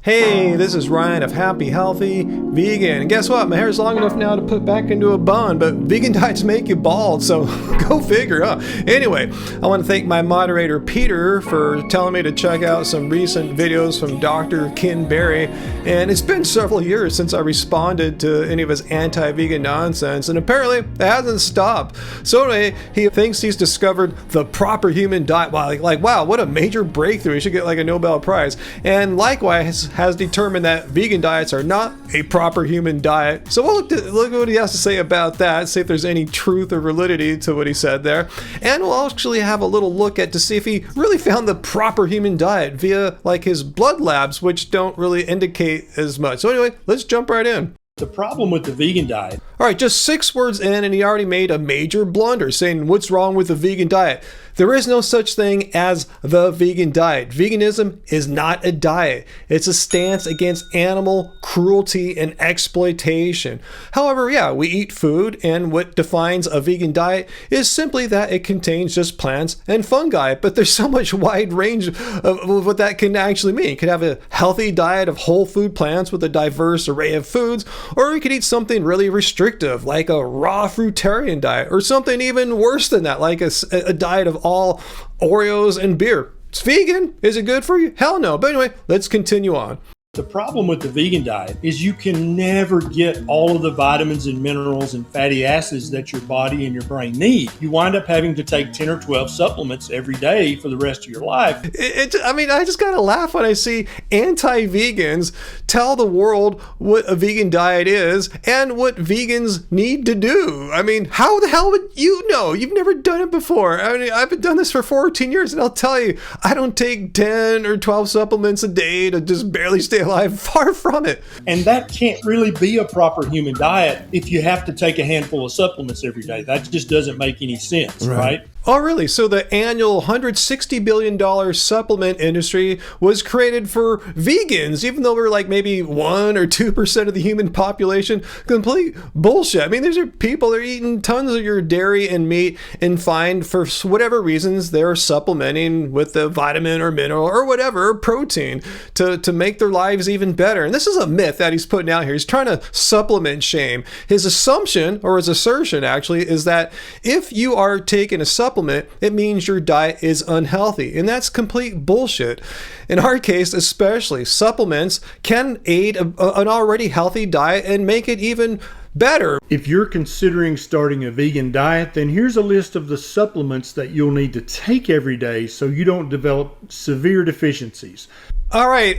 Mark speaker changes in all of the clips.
Speaker 1: Hey, this is Ryan of Happy Healthy Vegan. And guess what? My hair's long enough now to put back into a bun, but vegan diets make you bald, so go figure, huh? Anyway, I want to thank my moderator Peter for telling me to check out some recent videos from Dr. Ken Berry. And it's been several years since I responded to any of his anti-vegan nonsense, and apparently it hasn't stopped. So anyway, he thinks he's discovered the proper human diet. Wow, what a major breakthrough. He should get like a Nobel Prize. And likewise, has determined that vegan diets are not a proper human diet. So we'll look at what he has to say about that, see if there's any truth or validity to what he said there. And we'll actually have a little look at to see if he really found the proper human diet via like his blood labs, which don't really indicate as much. So anyway, let's jump right in.
Speaker 2: The problem with the vegan diet.
Speaker 1: All right, just 6 words in and he already made a major blunder saying what's wrong with the vegan diet. There is no such thing as the vegan diet. Veganism is not a diet. It's a stance against animal cruelty and exploitation. However, yeah, we eat food, and what defines a vegan diet is simply that it contains just plants and fungi. But there's so much wide range of what that can actually mean. You could have a healthy diet of whole food plants with a diverse array of foods, or you could eat something really restrictive like a raw fruitarian diet, or something even worse than that, like a diet of all Oreos and beer. It's vegan. Is it good for you? Hell no. But anyway, let's continue on.
Speaker 2: The problem with the vegan diet is you can never get all of the vitamins and minerals and fatty acids that your body and your brain need. You wind up having to take 10 or 12 supplements every day for the rest of your life.
Speaker 1: I just gotta laugh when I see anti-vegans tell the world what a vegan diet is and what vegans need to do. I mean, how the hell would you know? You've never done it before. I mean, I've been done this for 14 years, and I'll tell you, I don't take 10 or 12 supplements a day to just barely stay alive. Far from it.
Speaker 2: And that can't really be a proper human diet if you have to take a handful of supplements every day. That just doesn't make any sense, right?
Speaker 1: Oh, really? So the annual $160 billion supplement industry was created for vegans, even though we're like maybe 1 or 2% of the human population? Complete bullshit. I mean, these are people that are eating tons of your dairy and meat and find for whatever reasons they're supplementing with the vitamin or mineral or whatever, protein to make their lives even better. And this is a myth that he's putting out here. He's trying to supplement shame. His assumption, or his assertion actually, is that if you are taking a supplement, it means your diet is unhealthy, and that's complete bullshit. In our case especially, supplements can aid an already healthy diet and make it even better.
Speaker 2: If you're considering starting a vegan diet, then here's a list of the supplements that you'll need to take every day so you don't develop severe deficiencies.
Speaker 1: All right,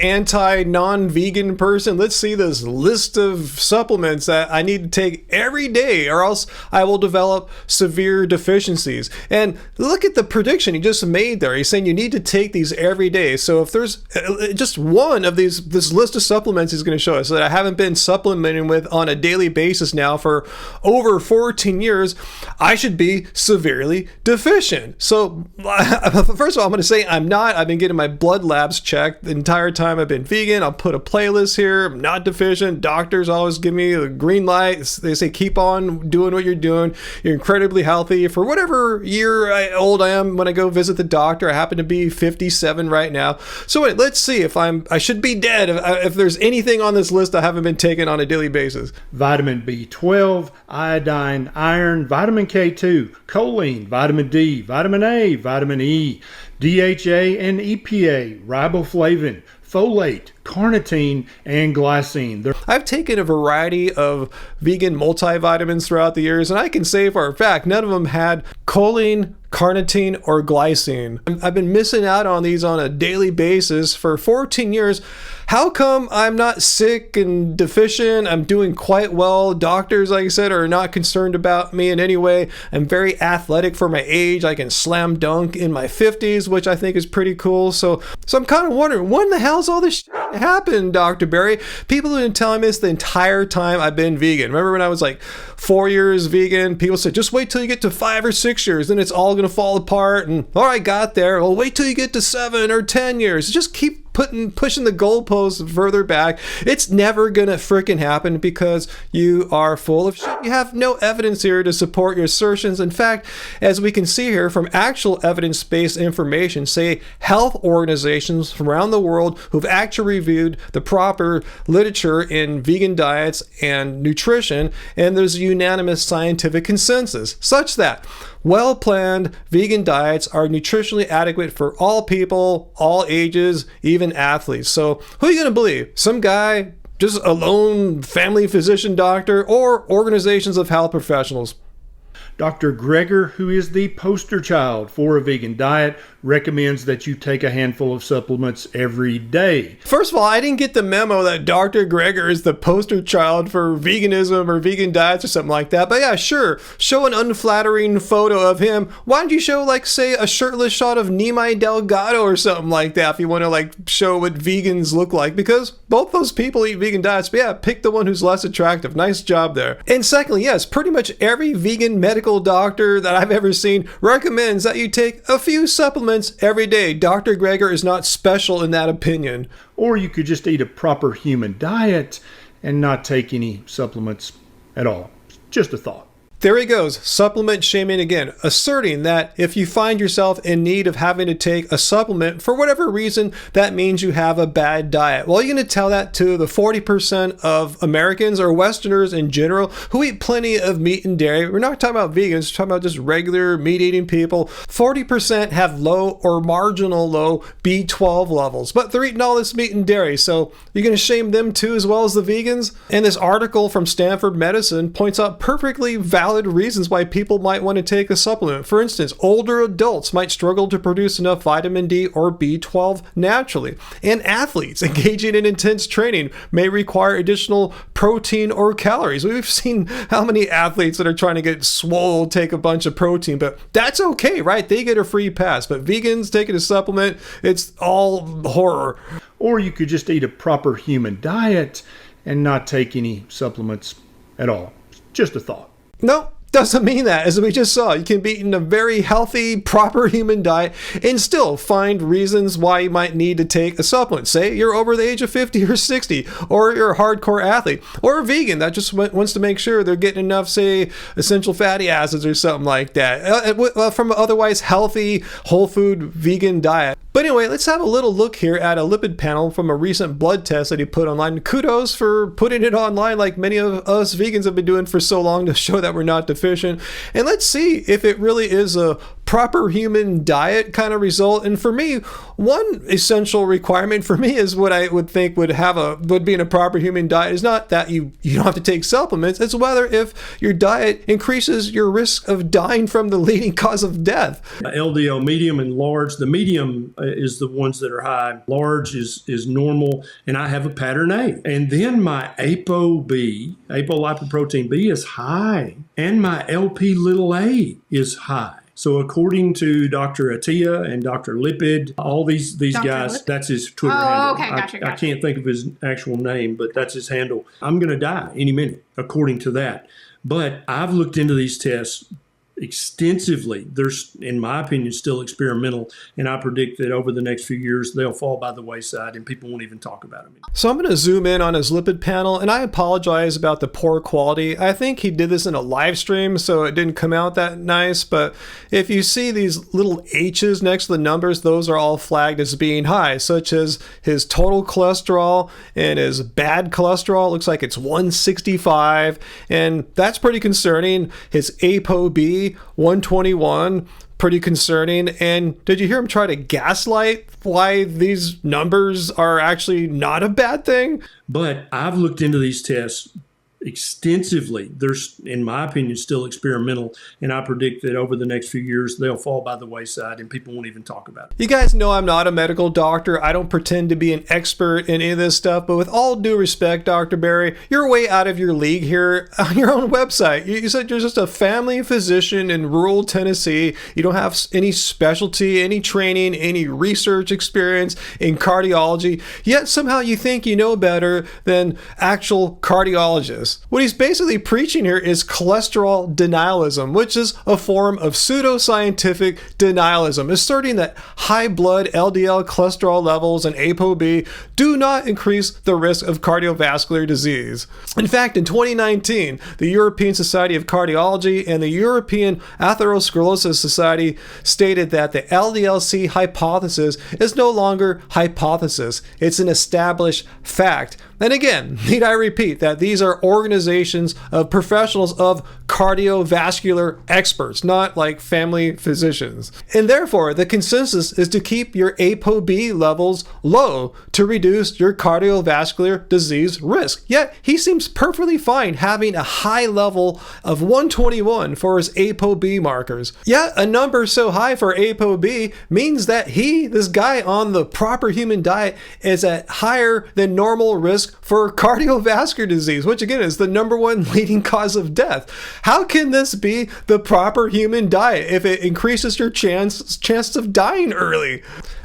Speaker 1: non-vegan person, let's see this list of supplements that I need to take every day or else I will develop severe deficiencies. And look at the prediction he just made there. He's saying you need to take these every day. So if there's just one of this list of supplements he's going to show us that I haven't been supplementing with on a daily basis now for over 14 years, I should be severely deficient. So first of all, I'm going to say I'm not. I've been getting my blood labs checked the entire time I've been vegan. I'll put a playlist here. I'm not deficient. Doctors always give me the green light. They say keep on doing what you're doing. You're incredibly healthy. For whatever year old I am when I go visit the doctor, I happen to be 57 right now. So wait, let's see if I should be dead if there's anything on this list I haven't been taking on a daily basis.
Speaker 2: Vitamin B12, iodine, iron, vitamin K2, choline, vitamin D, vitamin A, vitamin E, DHA and EPA, riboflavin, folate, carnitine, and glycine.
Speaker 1: I've taken a variety of vegan multivitamins throughout the years, and I can say for a fact none of them had choline, carnitine, or glycine. I've been missing out on these on a daily basis for 14 years. How come I'm not sick and deficient? I'm doing quite well. Doctors, like I said, are not concerned about me in any way. I'm very athletic for my age. I can slam dunk in my 50s, which I think is pretty cool. So I'm kind of wondering, when the hell's all this shit happened, Dr. Berry? People have been telling me this the entire time I've been vegan. Remember when I was like 4 years vegan? People said, just wait till you get to 5 or 6 years, then it's all going to fall apart. And all right, got there. Well, wait till you get to 7 or 10 years. Just keep pushing the goalposts further back. It's never gonna freaking happen because you are full of shit. You have no evidence here to support your assertions. In fact, as we can see here from actual evidence-based information, say health organizations from around the world who've actually reviewed the proper literature in vegan diets and nutrition, and there's a unanimous scientific consensus such that well-planned vegan diets are nutritionally adequate for all people, all ages, even athletes. So who are you going to believe? Some guy, just a lone family physician doctor, or organizations of health professionals?
Speaker 2: Dr. Greger, who is the poster child for a vegan diet, recommends that you take a handful of supplements every day.
Speaker 1: First of all, I didn't get the memo that Dr. Greger is the poster child for veganism or vegan diets or something like that. But yeah, sure, show an unflattering photo of him. Why don't you show, like, say, a shirtless shot of Nimai Delgado or something like that if you want to, like, show what vegans look like? Because both those people eat vegan diets. But yeah, pick the one who's less attractive. Nice job there. And secondly, yes, pretty much every vegan medical doctor that I've ever seen recommends that you take a few supplements every day. Dr. Greger is not special in that opinion.
Speaker 2: Or you could just eat a proper human diet and not take any supplements at all. Just a thought.
Speaker 1: There he goes, supplement shaming again, asserting that if you find yourself in need of having to take a supplement for whatever reason, that means you have a bad diet. Well, you're going to tell that to the 40% of Americans or Westerners in general who eat plenty of meat and dairy. We're not talking about vegans, we're talking about just regular meat-eating people. 40% have low or marginal low B12 levels, but they're eating all this meat and dairy, so you're going to shame them too as well as the vegans? And this article from Stanford Medicine points out perfectly valid reasons why people might want to take a supplement. For instance, older adults might struggle to produce enough vitamin D or B12 naturally, and athletes engaging in intense training may require additional protein or calories. We've seen how many athletes that are trying to get swole take a bunch of protein, but that's okay, right? They get a free pass. But vegans taking a supplement, it's all horror.
Speaker 2: Or you could just eat a proper human diet and not take any supplements at all. Just a thought.
Speaker 1: No, doesn't mean that. As we just saw, you can be eating a very healthy, proper human diet and still find reasons why you might need to take a supplement. Say you're over the age of 50 or 60, or you're a hardcore athlete, or a vegan that just wants to make sure they're getting enough, say, essential fatty acids or something like that from an otherwise healthy, whole food vegan diet. But anyway, let's have a little look here at a lipid panel from a recent blood test that he put online. Kudos for putting it online like many of us vegans have been doing for so long to show that we're not deficient. And let's see if it really is a proper human diet kind of result. And for me, one essential requirement for me is what I would think would be in a proper human diet is not that you don't have to take supplements. It's whether if your diet increases your risk of dying from the leading cause of death.
Speaker 3: LDL medium and large. The medium is the ones that are high. Large is normal, and I have a pattern A. And then my apolipoprotein B is high, and my LP little a is high. So according to Dr. Attia and Dr. Lipid, all these guys, that's his Twitter handle.
Speaker 4: Okay, gotcha.
Speaker 3: I can't think of his actual name, but that's his handle. I'm going to die any minute, according to that. But I've looked into these tests extensively. They're, in my opinion, still experimental, and I predict that over the next few years they'll fall by the wayside and people won't even talk about them.
Speaker 1: So I'm going to zoom in on his lipid panel, and I apologize about the poor quality. I think he did this in a live stream, so it didn't come out that nice, but if you see these little H's next to the numbers, those are all flagged as being high, such as his total cholesterol and his bad cholesterol. Looks like it's 165, and that's pretty concerning. His ApoB, 121, pretty concerning. And did you hear him try to gaslight why these numbers are actually not a bad thing?
Speaker 3: But I've looked into these tests extensively. They're, in my opinion, still experimental, and I predict that over the next few years they'll fall by the wayside and people won't even talk about it.
Speaker 1: You guys know I'm not a medical doctor. I don't pretend to be an expert in any of this stuff, but with all due respect, Dr. Berry, you're way out of your league here on your own website. You said you're just a family physician in rural Tennessee. You don't have any specialty, any training, any research experience in cardiology, yet somehow you think you know better than actual cardiologists. this. What he's basically preaching here is cholesterol denialism, which is a form of pseudoscientific denialism, asserting that high blood LDL cholesterol levels and ApoB do not increase the risk of cardiovascular disease. In fact, in 2019, the European Society of Cardiology and the European Atherosclerosis Society stated that the LDL-C hypothesis is no longer hypothesis. It's an established fact. And again, need I repeat that these are organizations of professionals of cardiovascular experts, not like family physicians. And therefore, the consensus is to keep your ApoB levels low to reduce your cardiovascular disease risk. Yet, he seems perfectly fine having a high level of 121 for his ApoB markers. Yet, a number so high for ApoB means that this guy on the proper human diet, is at higher than normal risk for cardiovascular disease, which again is the #1 leading cause of death. How can this be the proper human diet if it increases your chance of dying early?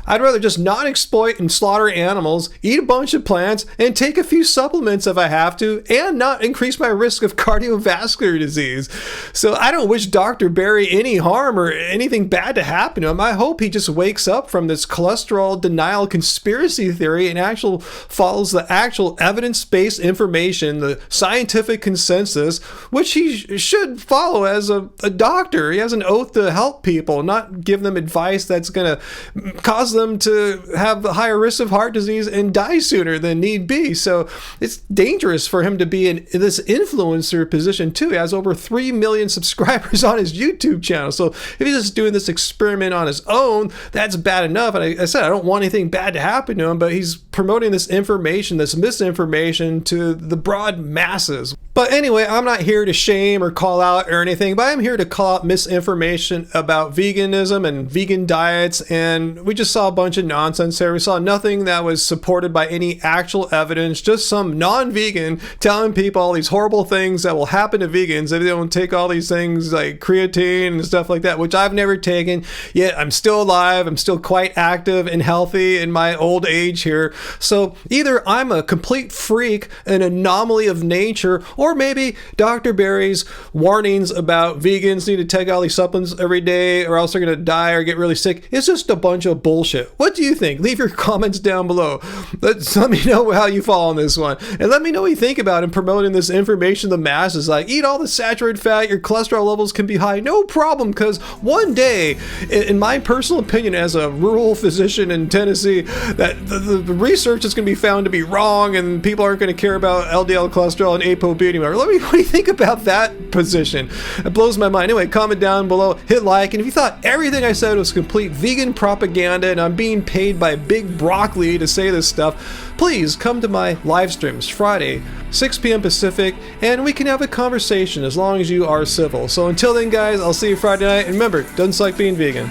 Speaker 1: I'd rather just not exploit and slaughter animals, eat a bunch of plants, and take a few supplements if I have to, and not increase my risk of cardiovascular disease. So I don't wish Dr. Berry any harm or anything bad to happen to him. I hope he just wakes up from this cholesterol denial conspiracy theory and follows the actual evidence-based information, the scientific consensus, which he should follow as a doctor. He has an oath to help people, not give them advice that's going to cause them to have a higher risk of heart disease and die sooner than need be. So it's dangerous for him to be in this influencer position too. He has over 3 million subscribers on his YouTube channel. So if he's just doing this experiment on his own, that's bad enough. And I said, I don't want anything bad to happen to him, but he's promoting this information, this misinformation to the broad masses. But anyway, I'm not here to shame or call out or anything, but I'm here to call out misinformation about veganism and vegan diets. And we just saw a bunch of nonsense there. We saw nothing that was supported by any actual evidence, just some non-vegan telling people all these horrible things that will happen to vegans if they don't take all these things like creatine and stuff like that, which I've never taken, yet I'm still alive. I'm still quite active and healthy in my old age here. So either I'm a complete freak, an anomaly of nature, or maybe Dr. Berry's warnings about vegans need to take all these supplements every day or else they're going to die or get really sick. It's just a bunch of bullshit. What do you think? Leave your comments down below. Let me know how you fall on this one. And let me know what you think about him promoting this information to the masses. Like, eat all the saturated fat, your cholesterol levels can be high. No problem, because one day, in my personal opinion as a rural physician in Tennessee, that the research is going to be found to be wrong and people aren't going to care about LDL cholesterol and ApoB anymore. What do you think about that position? It blows my mind. Anyway, comment down below, hit like, and if you thought everything I said was complete vegan propaganda and I'm being paid by Big Broccoli to say this stuff, please come to my live streams Friday, 6 p.m. Pacific, and we can have a conversation as long as you are civil. So until then, guys, I'll see you Friday night, and remember, doesn't suck being vegan.